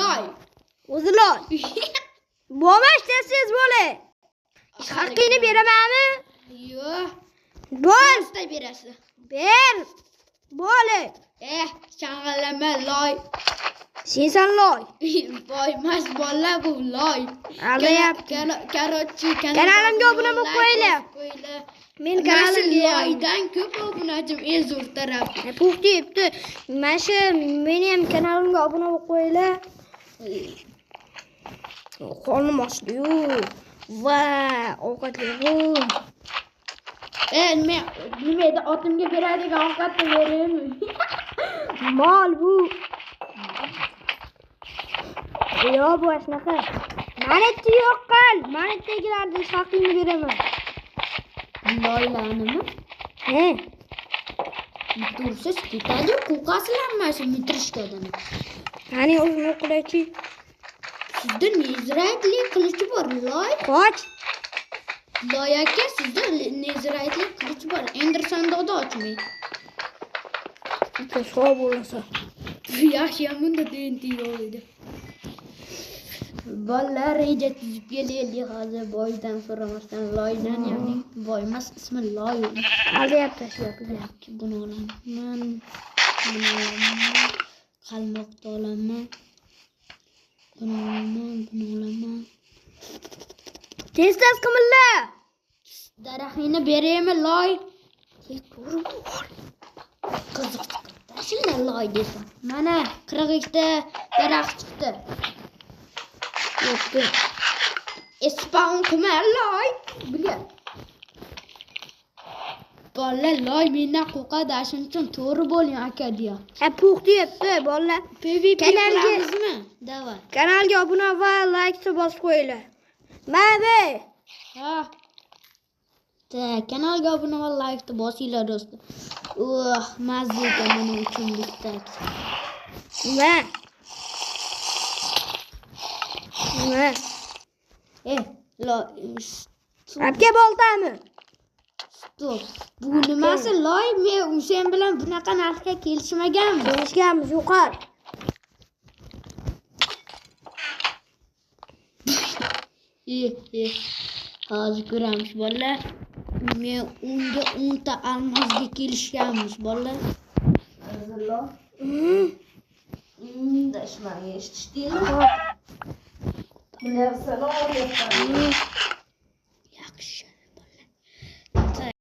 loy. O'zi loy. Bo'lmas desiz bo'la. Haqqini beramanmi? Yo'q. Bo'l. Qancha berasiz? Ber. Bo'la. Chang'alama loy. Sensan loy. Boymas bola bu loy. Aldayapti. Korotchi Kanalimga obuna bo'lib qo'yinglar. Men kanalimga loydan ko'p obunachim eng zo'r taraf. Puh deyapti. Mana shu meni ham kanalimga obuna bo'lib qo'yinglar. Qo'lim ochdi-yu. Va, ovqatlayman. Men nima edi otimga beradigan ovqatni beraymi? Mol bu. Yo, bu shunaqa. Manetni yo'q qil. Manetdagilarni haqqingni beraman. Loylarnimi? He. Tursiz ketadi, qo'qasizlarmi mitrishkadan? Qani o'zini qilaychi. Sizda neziraytli qilichi bor, loy. Qoch. Loy aka, sizda neziraytli qilichi bor. Endi sandiqda ochmang. Sog' bo'lsa. Yaxshi ham bunda denti yo'q edi. Bolalar reja tuzib kelaylik hozir boydan so'ramasdan loydan, ya'ni boymas ismi loy. Aldayapti shu Buni olaman. Qalmoqni olaman. Buni olaman. Tez qimilla. Daraxtini beraymi loy? To'g'ri bor. Qiziq. Tashinglar loy desam. Mana 42 ta daraxt chiqdi. Yo'q. Spawn qilma loy. Bilgan. Bola loy mendan qo'rqadi, shuning uchun to'g'ri bo'ling aka deya. Puh deyapti bolalar. Kanalimizmi? Davay. Kanalga obuna va like bosib qo'yinglar. Mana Ha. Kanalga obuna va like bosinglar do'stlar. Mazza ekan mana uchun bitta. Apga boltami? Stop. Bu nimasi loy? Men sen bilan bunaqa narxga kelishmaganmiz. Kelishganmiz, yo'qar. Hozir ko'ramiz bolalar. Men unga 10 ta almozga kelishganmiz bolalar. Hazırlar. Dashmanga eshitishdinglar. Bular salom yapadi. Yaxshi.